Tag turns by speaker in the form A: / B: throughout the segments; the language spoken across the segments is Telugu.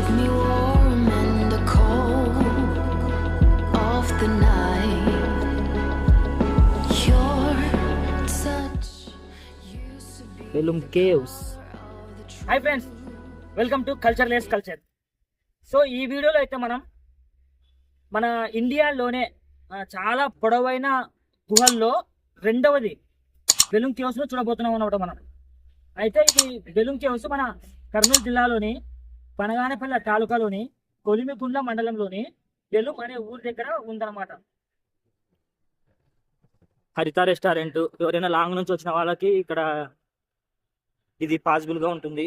A: keep me warm in the cold of the night. Your touch used to be
B: Belum Caves.
C: Hi friends, welcome to culture less culture. So ఈ వీడియోలో అయితే మనం మన ఇండియాలోనే చాలా పొడవైన గుహల్లో రెండవది బెలూమ్ కేవ్స్ను చూడబోతున్నాం అన్నమాట. మనం అయితే ఇది బెలూమ్ కేవ్స్ మన కర్నూలు జిల్లాలోని పనగానపల్లి తాలూకాలోని కొలిమిగుండ్ల మండలంలోని బెలూమ్ అనే ఊరి దగ్గర ఉందన్నమాట. హరిత రెస్టారెంట్, ఎవరైనా లాంగ్ నుంచి వచ్చిన వాళ్ళకి ఇక్కడ ఇది పాసిబుల్గా ఉంటుంది.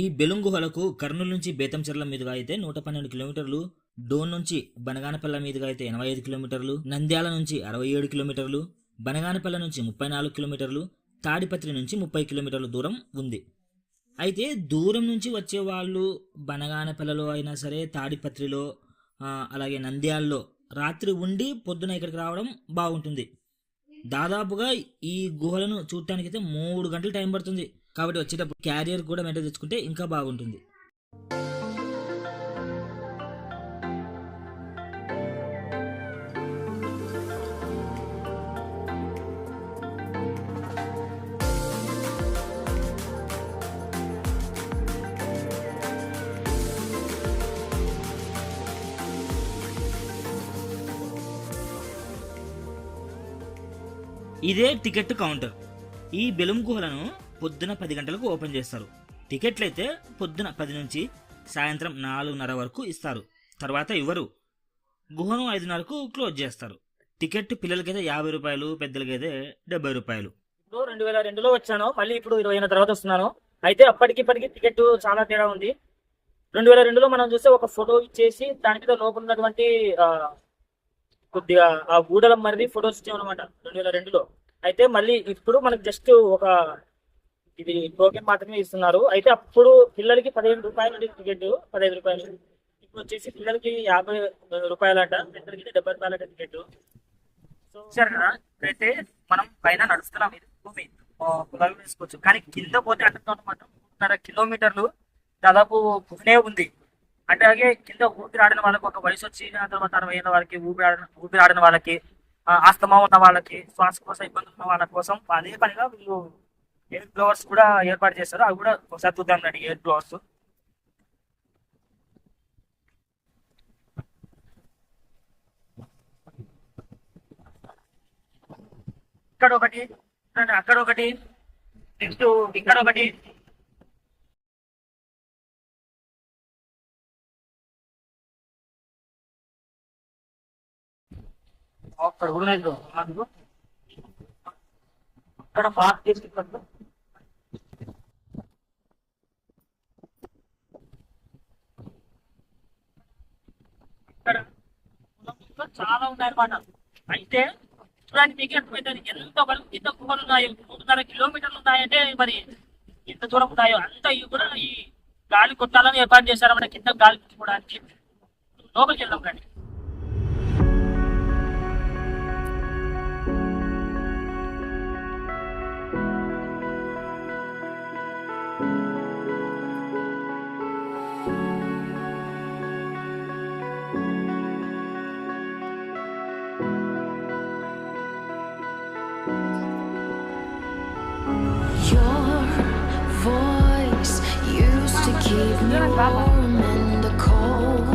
D: ఈ బెలూమ్ గుహలకు కర్నూలు నుంచి బేతంచెర్ల మీదుగా అయితే 112 కిలోమీటర్లు, డోన్ నుంచి బనగానపల్లె మీదుగా అయితే 85 కిలోమీటర్లు, నంద్యాల నుంచి 67 కిలోమీటర్లు, బనగానపల్లె నుంచి 34 కిలోమీటర్లు, తాడిపత్రి నుంచి 30 కిలోమీటర్ల దూరం ఉంది. అయితే దూరం నుంచి వచ్చే వాళ్ళు బనగానపల్లెలో అయినా సరే, తాడిపత్రిలో, అలాగే నంద్యాలలో రాత్రి ఉండి పొద్దున ఇక్కడికి రావడం బాగుంటుంది. దాదాపుగా ఈ గుహలను చూడటానికి అయితే 3 గంటలు టైం పడుతుంది. కాబట్టి వచ్చేటప్పుడు క్యారియర్ కూడా వెంట తెచ్చుకుంటే ఇంకా బాగుంటుంది. ఇదే టికెట్ కౌంటర్. ఈ బెలూమ్ గుహలను పొద్దున 10 గంటలకు ఓపెన్ చేస్తారు. టికెట్లు అయితే పొద్దున 10 నుంచి సాయంత్రం 4:30 వరకు ఇస్తారు. తర్వాత ఇవ్వరు. గుహను 5:30కు క్లోజ్ చేస్తారు. టికెట్ పిల్లలకైతే 50 రూపాయలు, పెద్దలకైతే 70 రూపాయలు.
C: ఇప్పుడు 2002లో వచ్చాను, మళ్ళీ ఇప్పుడు 20 ఏళ్ళ తర్వాత వస్తున్నాను. అయితే అప్పటికిప్పటికి టికెట్ చాలా తేడా ఉంది. 2002లో మనం చూస్తే ఒక ఫోటో ఇచ్చేసి దాని మీద లోపల ఉన్నటువంటి కొద్దిగా ఆ గూడలం మరిది ఫొటోస్ ఇచ్చామన్నమాట 2002లో. అయితే మళ్ళీ ఇప్పుడు మనకు జస్ట్ ఒక ఇది టోకెన్ మాత్రమే ఇస్తున్నారు. అయితే అప్పుడు పిల్లలకి 15 రూపాయలు టికెట్, 15 రూపాయలు. ఇప్పుడు వచ్చేసి పిల్లలకి 50 రూపాయలంట, పెద్దలకి 70 రూపాయలంట టికెట్. సో సరే కదా, అయితే మనం పైన నడుస్తున్నాం. ఇది భూమి పొలాలు వేసుకోవచ్చు, కానీ కింద పోతే అంటున్నమాట 3.5 కిలోమీటర్లు దాదాపు భూమినే ఉంది. అంటే అలాగే కింద ఊపిరాడిన వాళ్ళకి, ఒక వయసు వచ్చిన తర్వాత 60 ఏళ్ళ వాళ్ళకి, ఊపిరాడిన వాళ్ళకి, ఆస్తమా ఉన్న వాళ్ళకి, శ్వాసకోశ ఇబ్బందులు ఉన్న వాళ్ళ కోసం అదే పనిగా వీళ్ళు ఎయిర్ బ్లోవర్స్ కూడా ఏర్పాటు చేస్తారు. అవి కూడా ఒకసారి చూద్దాం రండి. ఎయిర్ బ్లోవర్స్ ఇక్కడ ఒకటి, అక్కడ ఒకటి, నెక్స్ట్ ఇక్కడ ఒకటి. అక్కడ కూడా ఇక్కడ పార్క్ చేసుకుంటారు. ఇక్కడ చాలా ఉన్నాయన్నమాట. అయితే చూడండి, మీకు అర్థమవుతుంది ఎంత గుహలు ఉన్నాయో. 3.5 కిలోమీటర్లు ఉన్నాయంటే మరి ఎంత దూరం ఉన్నాయో అంత ఇవి కూడా ఈ గాలి కొట్టాలని ఏర్పాటు చేశారన్నమాట, కింద గాలి కొట్టుకోవడానికి. లోపలికి వెళ్దాం రండి.
A: keep me warm in the cold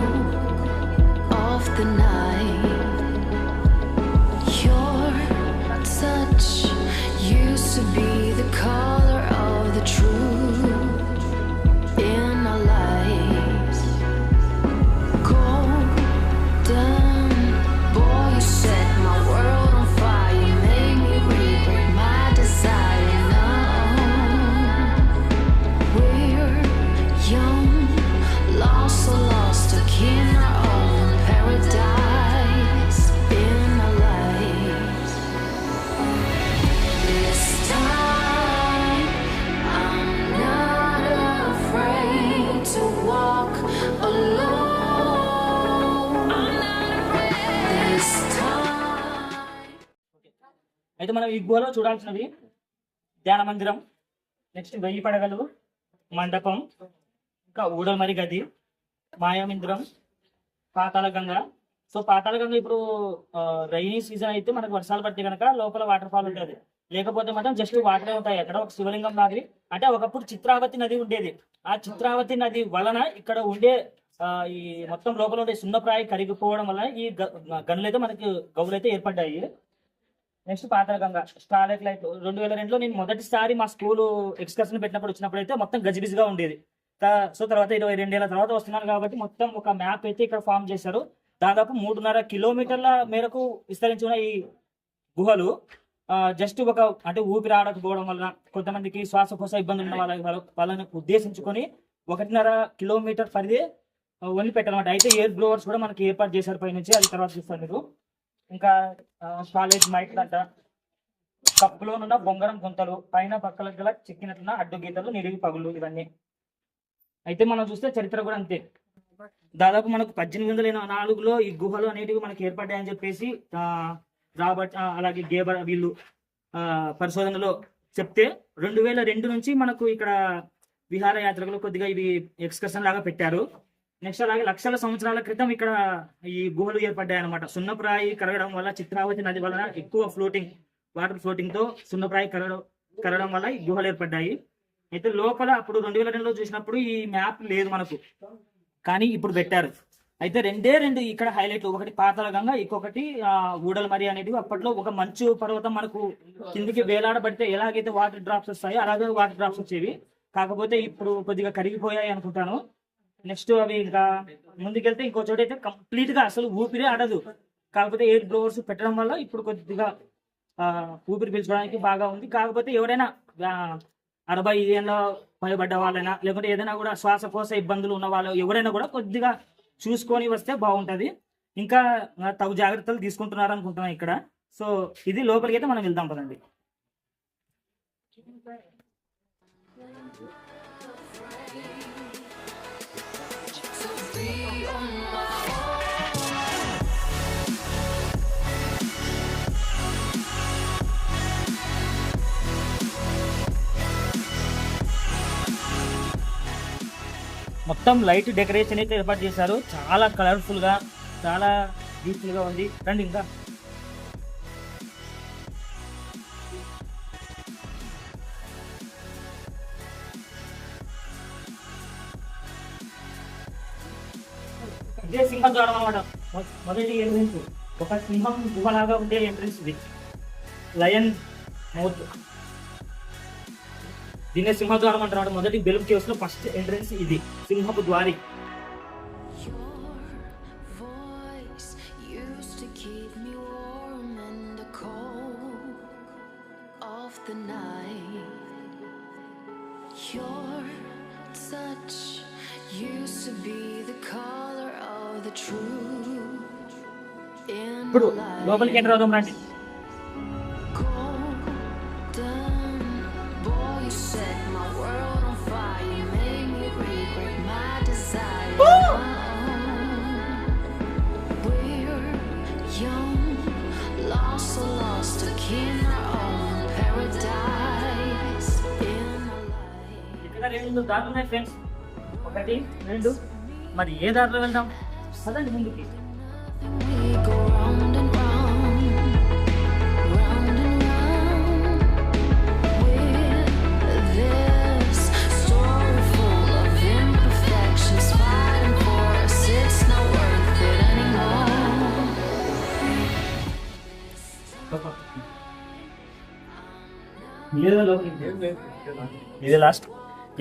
A: of the night. Your touch used to be the color of the truth in our lives. Golden boy, you set my world on fire. You made me regret my desire. Now we're young, lost, so lost, stuck in our own paradise in our lives. This time I'm not afraid to walk alone. This time.
C: అయితే మనం ఈ గుహలో చూడాల్సినవి ధ్యాన మందిరం, నెక్స్ట్ 1000 పడగలు, మండపం, ఇంకా ఊడమరి గది, మాయామింద్రం, పాతాళగంగ. సో పాతాళగంగ ఇప్పుడు రైనీ సీజన్ అయితే మనకు వర్షాలు పడితే కనుక లోపల వాటర్ ఫాల్ ఉంటుంది, లేకపోతే మాత్రం జస్ట్ వాటరే ఉంటాయి. అక్కడ ఒక శివలింగం మాదిరి, అంటే ఒకప్పుడు చిత్రావతి నది ఉండేది. ఆ చిత్రావతి నది వలన ఇక్కడ ఉండే ఈ మొత్తం లోపల ఉండే సున్నప్రాయి కరిగిపోవడం వలన ఈ గనులు అయితే మనకి గౌలు అయితే ఏర్పడ్డాయి. నెక్స్ట్ పాతాళగంగ స్టార్లైట్ లైట్ 2002లో నేను మొదటిసారి మా స్కూల్ ఎక్స్కర్షన్ వచ్చినప్పుడు అయితే మొత్తం గజిబిజిగా ఉండేది. సో తర్వాత 22 ఏళ్ళ తర్వాత వస్తున్నాను కాబట్టి మొత్తం ఒక మ్యాప్ అయితే ఇక్కడ ఫామ్ చేశారు. దాదాపు 3.5 కిలోమీటర్ల మేరకు విస్తరించి ఉన్న ఈ గుహలు జస్ట్ ఒక అంటే ఊపిరి ఆడకపోవడం వల్ల కొంతమందికి శ్వాసకోశ ఇబ్బంది ఉన్న వాళ్ళని ఉద్దేశించుకొని 1.5 కిలోమీటర్ పరిధి వదిలి పెట్టాలన్నమాట. అయితే ఎయిర్ బ్లోవర్స్ కూడా మనకి ఏర్పాటు చేశారు పైనుంచి, అది తర్వాత చూస్తారు మీరు. ఇంకా కాలేజ్ మైట్లు అంట, కప్పులోనున్న బొంగరం గుంతలు, పైన పక్కల గల చెక్కినట్లున్న అడ్డు గీతలు, నిడివి పగులు, ఇవన్నీ. అయితే మనం చూస్తే చరిత్ర కూడా అంతే. దాదాపు మనకు 1804లో ఈ గుహలు అనేటివి మనకి ఏర్పడ్డాయని చెప్పేసి రాబర్ట్ అలాగే గేబర్ వీళ్ళు పరిశోధనలో చెప్తే 2002 నుంచి మనకు ఇక్కడ విహారయాత్రలు కొద్దిగా ఇవి ఎక్స్కర్షన్ లాగా పెట్టారు. నెక్స్ట్ అలాగే లక్షల సంవత్సరాల క్రితం ఇక్కడ ఈ గుహలు ఏర్పడ్డాయి అనమాట. సున్నప్రాయి కరగడం వల్ల, చిత్రావతి నది వలన ఎక్కువ వాటర్ ఫ్లోటింగ్ తో సున్నప్రాయి కరగడం వల్ల ఈ గుహలు ఏర్పడ్డాయి. అయితే లోపల అప్పుడు 2002లో చూసినప్పుడు ఈ మ్యాప్ లేదు మనకు, కానీ ఇప్పుడు పెట్టారు. అయితే రెండు ఇక్కడ హైలైట్, ఒకటి పాతాళగంగ, ఇంకొకటి ఊడలమరి అనేటివి. అప్పట్లో ఒక మంచు పర్వతం మనకు కిందికి వేలాడబడితే ఎలాగైతే వాటర్ డ్రాప్స్ వస్తాయో అలాగే వాటర్ డ్రాప్స్ వచ్చేవి. కాకపోతే ఇప్పుడు కొద్దిగా కరిగిపోయాయి అనుకుంటాను. నెక్స్ట్ అవి ఇంకా ముందుకెళ్తే ఇంకో చోట అయితే కంప్లీట్ గా అసలు ఊపిరే ఆడదు. కాకపోతే ఎయిర్ బ్లోవర్స్ పెట్టడం వల్ల ఇప్పుడు కొద్దిగా ఊపిరి పీల్చుకోవడానికి బాగా ఉంది. కాకపోతే ఎవరైనా 60 ఏళ్ళ పైబడ్డ వాళ్ళైనా, లేకుంటే ఏదైనా కూడా శ్వాసకోశ ఇబ్బందులు ఉన్న వాళ్ళు ఎవరైనా కూడా కొద్దిగా చూసుకొని వస్తే బాగుంటుంది. ఇంకా తగు జాగ్రత్తలు తీసుకుంటున్నారు అనుకుంటున్నాం ఇక్కడ. సో ఇది లోపలికి అయితే మనం వెళ్దాం పదండి. మొత్తం లైట్ డెకరేషన్ అయితే ఏర్పాటు చేశారు. చాలా కలర్ఫుల్ గా, చాలా బ్యూటిఫుల్ గా ఉంది. రండి ఇంకా ఇదే సింహం ద్వారం అన్నమాట. మొదటి ఎంట్రెన్స్ ఒక సింహం గుహలాగా ఉండే ఎంట్రెన్స్ ఇది. లయన్ మౌత్, దీన్ని సింహద్వారం అంటారు. మొదటి బెలూమ్ కేవ్స్ లో ఫస్ట్ ఎంట్రెన్స్ ఇది, సింహపు ద్వారి. ఇప్పుడు లోపలికి ఎంటర్ అవుదాం రండి. ఇక్కడ 2 దారులు ఉన్నాయి ఫ్రెండ్స్, 1, 2. మరి ఏ దారిలో వెళ్దాం? పదండి ముందుకి.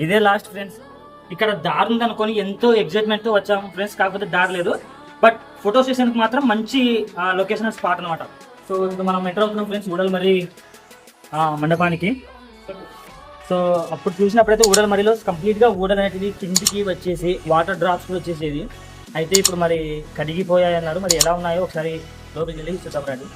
C: ఇదే లాస్ట్ ఫ్రెండ్స్. ఇక్కడ దారి ఉంది అనుకొని ఎంతో ఎగ్జైట్మెంట్ తో వచ్చాము ఫ్రెండ్స్, కాకపోతే దారి లేదు. బట్ ఫోటో సెషన్ కి మాత్రం మంచి లొకేషన్ స్పాట్ అనమాట. సో ఇప్పుడు మనం ఎంటర్ అవుతున్నాం ఫ్రెండ్స్ ఊడలమరి మండపానికి. సో అప్పుడు చూసినప్పుడైతే ఊడలమరిలో కంప్లీట్ గా ఊడలు అనేటివి కిందికి వచ్చేసి వాటర్ డ్రాప్స్ కూడా వచ్చేసేది. అయితే ఇప్పుడు మరి కడిగిపోయాయి అన్నారు. మరి ఎలా ఉన్నాయో ఒకసారి లోపలికి వెళ్ళి చూద్దాం రండి.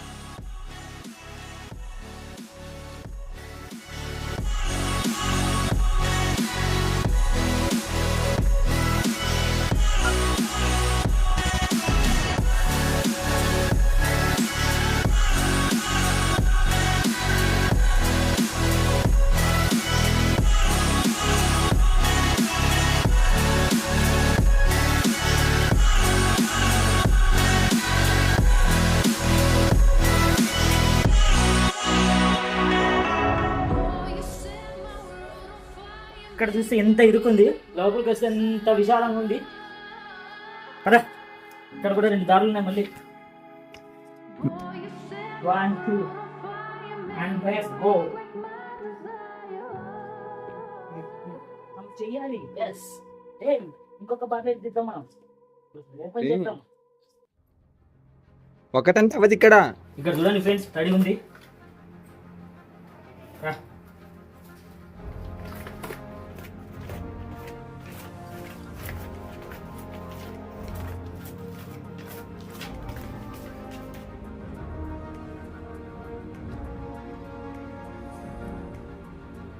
C: ఇక్కడ చూస్తే ఎంత ఇరుకుంది, లోపలికి వస్తే ఎంత విశాలంగా ఉంది కదా. ఇక్కడ కూడా 2 దారులు ఉన్నాయి మళ్ళీ. 1 2 and let's go. చెయ్యాలి. ఎస్ ఇంకొక బాగా ఎత్తిద్దాం మనం. ఓపెన్ చేద్దాం.
B: ఒకటంటే అవది ఇక్కడ
C: చూడండి ఫ్రెండ్స్, రెడీ ఉంది.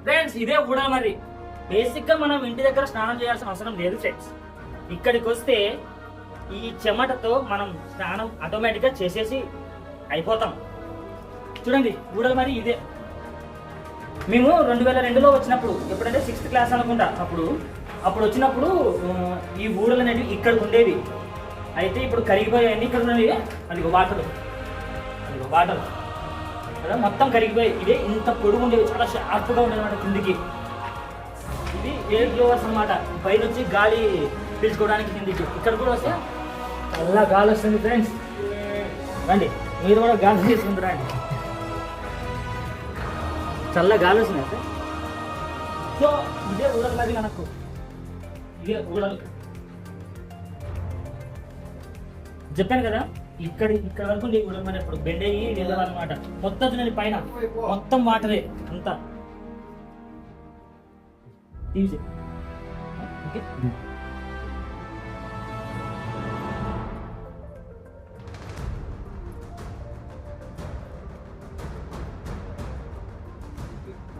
C: ఫ్రెండ్స్ ఇదే కూడా మరి బేసిక్ గా మనం ఇంటి దగ్గర స్నానం చేయాల్సిన అవసరం లేదు ఫ్రెండ్స్. ఇక్కడికి వస్తే ఈ చెమటతో మనం స్నానం ఆటోమేటిక్ గా చేసేసి అయిపోతాం. చూడండి ఊడల మరి ఇదే. మేము 2002లో వచ్చినప్పుడు, ఎప్పుడంటే 6th క్లాస్ అనుకుంటా, అప్పుడు వచ్చినప్పుడు ఈ ఊడలు అనేవి ఇక్కడ ఉండేవి. అయితే ఇప్పుడు కరిగిపోయాయి. ఇక్కడ ఉన్నవి అది వాటర్ కదా, మొత్తం కరిగిపోయాయి. ఇదే ఇంత పొడుగు ఉండేవి, చాలా షార్ప్గా ఉండేది అన్నమాట కిందికి. ఇది ఎయిర్ బ్లోవర్స్ అనమాట, పైన వచ్చి గాలి పీల్చుకోవడానికి కిందికి. ఇక్కడ కూడా వస్తే చాలా గాలి వస్తుంది ఫ్రెండ్స్. రండి మీరు కూడా గాలి తీసుకుంటారా అండి, చల్ల గాలి వస్తుంది సార్. సో ఇదే ఊడలు మరి మనకు, ఇదే ఊడలు చెప్పాను కదా. ఇక్కడ వరకు నీకు ఊడలు మరి ఇప్పుడు బెండ్ అయ్యి వెళ్ళాలన్నమాట. మొత్తం నేను పైన మొత్తం వాటరే అంతా తీసి. ఓకే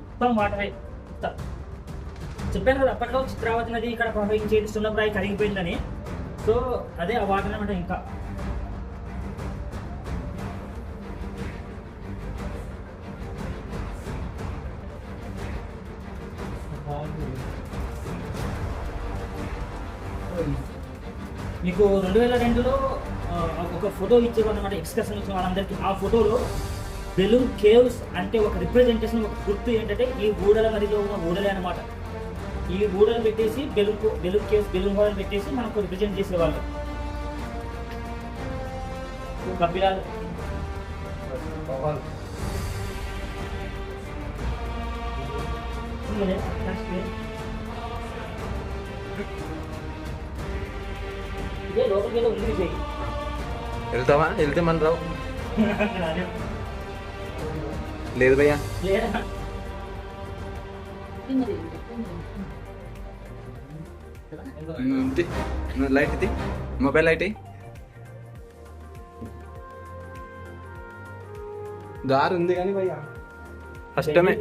C: మొత్తం వాటరే. చెప్పాను కదా అప్పట్లో చిత్రావతి నది ఇక్కడ ప్రవహించేది, సున్నప్రాయి కరిగిపోయిందని. సో అదే ఆ వాటర్ అనమాట. ఇంకా మీకు 2002లో ఒక ఫోటో ఇచ్చేవాళ్ళనమాట ఎక్స్కర్షన్ వచ్చిన వాళ్ళందరికీ. ఆ ఫోటోలో బెలూన్ కేవ్స్ అంటే ఒక రిప్రజెంటేషన్, ఒక గుర్తు ఏంటంటే ఈ ఊడల మధ్యలో ఉన్న ఊడలే అనమాట. ఈ ఊడలు పెట్టేసి బెలూన్ కేవ్స్, బెలూన్ హాల్ పెట్టేసి మనకు రిప్రజెంట్ చేసేవాళ్ళు. కపిలాలు ఇదే లోపలికి వెళ్ళి ఉంది చేయి.
B: వెళ్తావా? వెళ్తే మన రావు. లేదు భయ్యా. లైట్ ఇది, మొబైల్ లైట్ దారి ఉంది కానీ భయ్యా కష్టమే.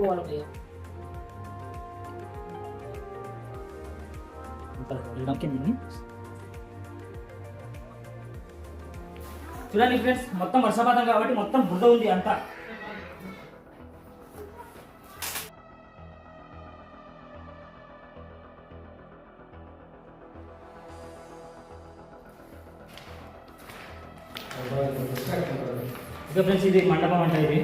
C: చూడండి ఫ్రెండ్స్, మొత్తం వర్షపాతం కాబట్టి మొత్తం బుడ్డ ఉంది అంతా. ఓకే ఫ్రెండ్స్, ఇది మండపం అంట. ఇది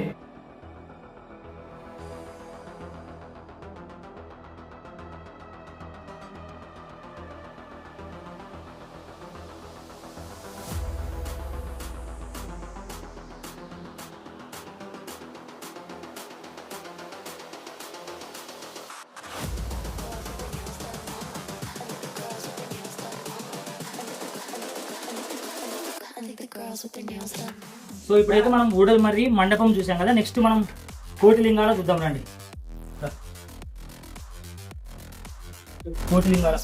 C: సో ఇప్పుడైతే మనం ఊడల్ మరి మండపం చూసాం కదా. నెక్స్ట్ మనం కోటిలింగాల చూద్దాం రండి. కోటిలింగాల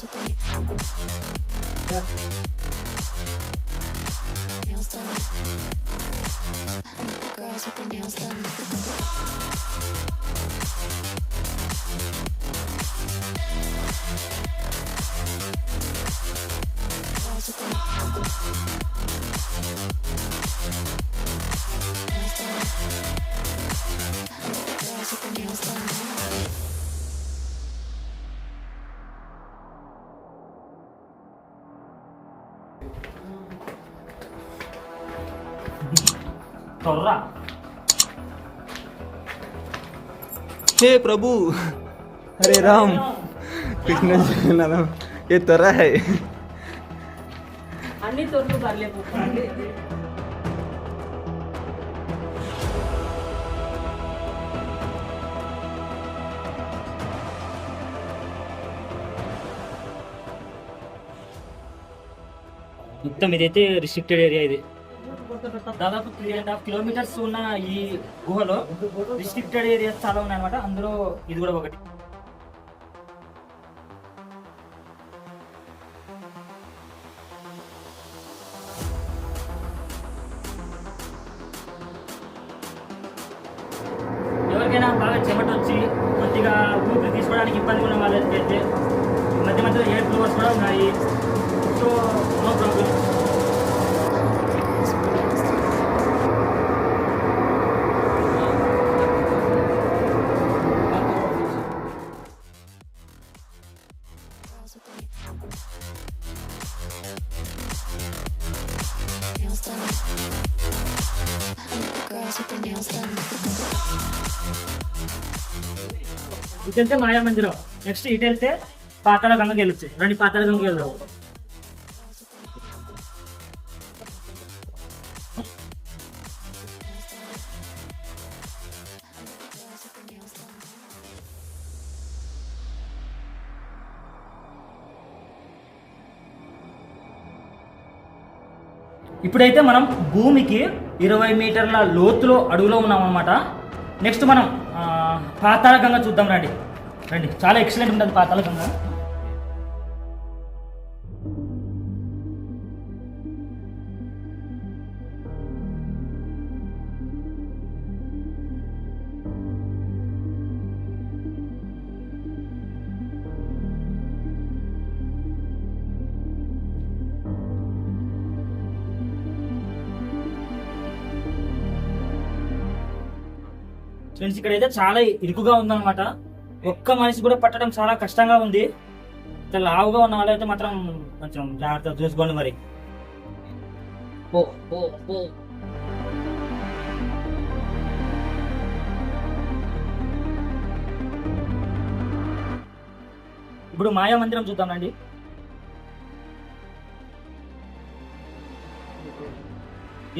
C: तोर्रा
B: हे प्रभु, हरे राम, कृष्ण जगन्नाथ ये तोरा है
C: అన్ని తోటలు పర్లేదు. మొత్తం ఇదైతే రిస్ట్రిక్టెడ్ ఏరియా. ఇది దాదాపు 3.5 కిలోమీటర్స్ ఉన్న ఈ గుహలో రిస్ట్రిక్టెడ్ ఏరియాస్ చాలా ఉన్నాయి అనమాట. అందులో ఇది కూడా ఒకటి. ఎవరికైనా బాగా చెమట వచ్చి కొద్దిగా ఊపిరి తీసుకోవడానికి ఇబ్బంది ఉన్న వాళ్ళైతే మధ్య మధ్యలో ఎయిర్ ఫ్లోవర్స్ కూడా ఉన్నాయి. So no problem.
A: Nails done. Girls with their nails done.
C: ఇటు వెళ్తే మాయా మందిరం. నెక్స్ట్ ఇటు వెళ్తే పాతాళ గంగకి వెళ్ళొచ్చు. రండి పాతాళ గంగకి వెళ్దాం. ఇప్పుడైతే మనం భూమికి 20 మీటర్ల లోతులో అడుగులో ఉన్నాం అన్నమాట. నెక్స్ట్ మనం పాతాళ గంగ చూద్దాం. రండి రండి, చాలా ఎక్సలెంట్ ఉంటుంది పాతాళ గంగ. ఫ్రెండ్స్ ఇక్కడైతే చాలా ఇరుకుగా ఉందన్నమాట. ఒక్క మనిషి కూడా పట్టడం చాలా కష్టంగా ఉంది. లావుగా ఉన్న వాళ్ళైతే మాత్రం కొంచెం జాగ్రత్తగా చూసుకోండి మరి. ఇప్పుడు మాయా మందిరం చూద్దామండి.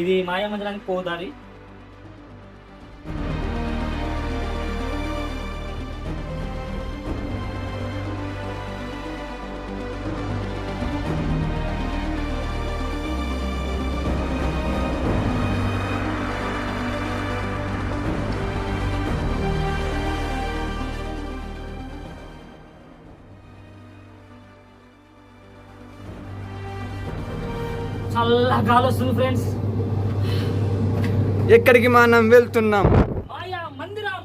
C: ఇది మాయా మందిరానికి పోదారి. చల్లగా గాలి వస్తుంది ఫ్రెండ్స్.
B: ఎక్కడికి మనం వెళ్తున్నాం?
C: మాయా మందిరం.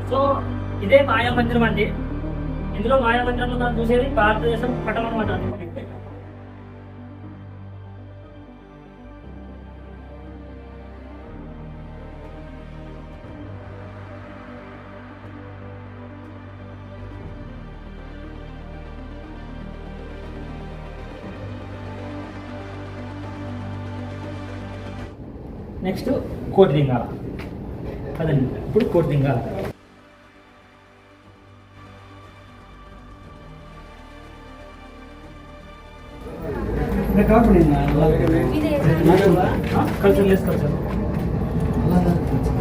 C: సో ఇదే మాయా మందిరం అండి. ఇందులో మాయా మందిరంలో మనం చూసేది భారతదేశం పటం అనమాట. నెక్స్ట్ కోటిలింగాల. అదండి ఇప్పుడు Kotilingala. Culture culture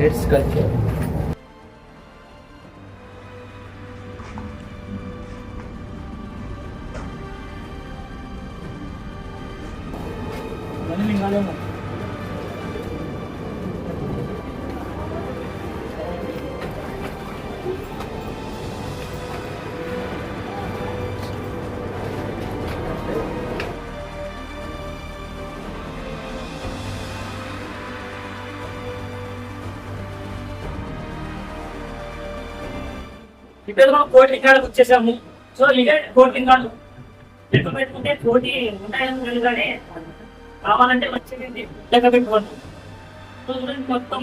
B: it's culture.
C: లింగాలేమో. ఇప్పుడు మనం కోటి లింగాలకు వచ్చేసాము. సో ఇవే కోటి లింగాలు లెక్క పెట్టుకుంటే కోటి ఉంటాయని కానీ కావాలంటే వచ్చేది లెక్క పెట్టుకోండి. సో చూడండి మొత్తం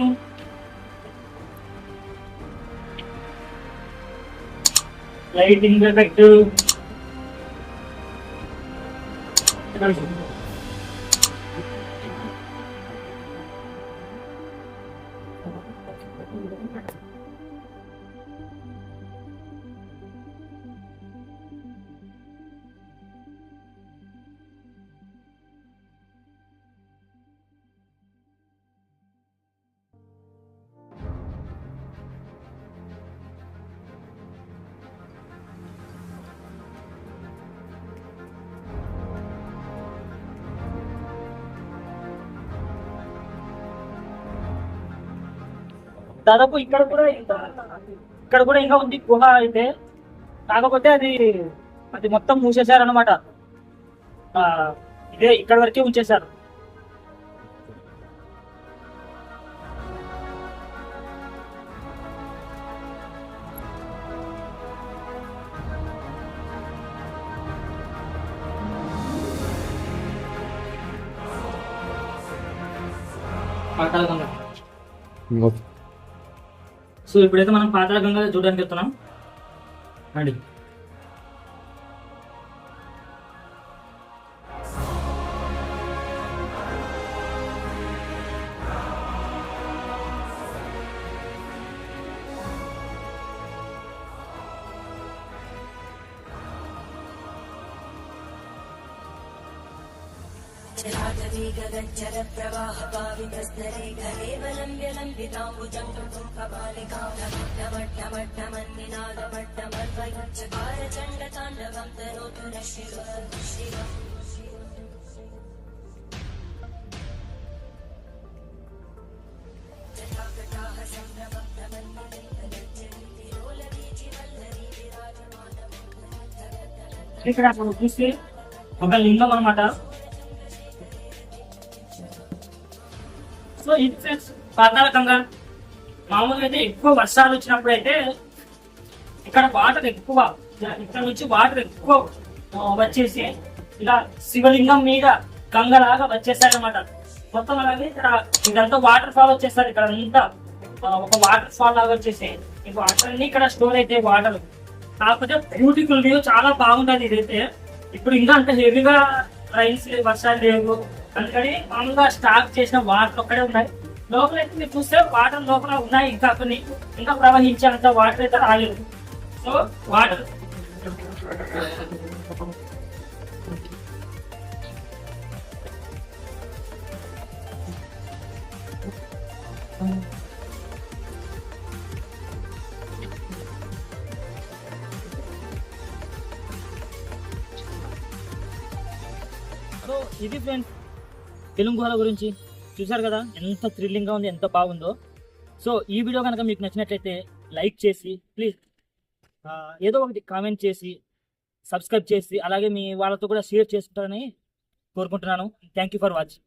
C: లైటింగ్ ఎఫెక్ట్ దాదాపు ఇక్కడ కూడా ఇంకా ఉంది గుహ అయితే. కాకపోతే అది మొత్తం మూసేశారు అనమాట. ఇదే ఇక్కడ వరకే ఉంచేశారు. సో ఇప్పుడైతే మనం పాతాళ గంగ చూడడానికి వెళ్తున్నాం అండి. ఇక్కడ మనం చూస్తే ఒక లింగం అనమాట. సో ఇది ఫ్రెండ్స్ పాతాళ గంగ. మామూలుగా అయితే ఎక్కువ వర్షాలు వచ్చినప్పుడు అయితే ఇక్కడ వాటర్ ఎక్కువ, ఇక్కడ నుంచి వాటర్ ఎక్కువ వచ్చేసి ఇలా శివలింగం మీద గంగలాగా వచ్చేస్తాయి అనమాట. మొత్తం అలాగే ఇక్కడ ఇదంతా వాటర్ ఫాల్ వచ్చేస్తారు. ఇక్కడ అంతా ఒక వాటర్ ఫాల్ లాగా వచ్చేసి వాటర్ అన్ని ఇక్కడ స్టోర్ అయితే వాటర్. కాకపోతే బ్యూటిఫుల్ వ్యూ, చాలా బాగుంటుంది ఇదైతే. ఇప్పుడు ఇంకా అంత హెవీగా రైన్స్ వర్షాలు లేవు, అందుకని మామూలుగా స్టాక్ చేసిన వాటర్ ఒక్కడే ఉన్నాయి. లోపల అయితే మీరు చూస్తే వాటర్ లోపల ఉన్నాయి, ఇంకా కొన్ని ఇంకా ప్రవహించేంత వాటర్ అయితే రాలేదు. సో వాటర్ సో ఇది ఫ్రెండ్స్ తెలుగు గుహల గురించి చూసారు కదా, ఎంత థ్రిల్లింగ్గా ఉంది, ఎంత బాగుందో. సో ఈ వీడియో కనుక మీకు నచ్చినట్లయితే లైక్ చేసి ప్లీజ్ ఏదో ఒకటి కామెంట్ చేసి సబ్స్క్రైబ్ చేసి అలాగే మీ వాళ్ళతో కూడా షేర్ చేసుకుంటారని కోరుకుంటున్నాను. Thank you for watching.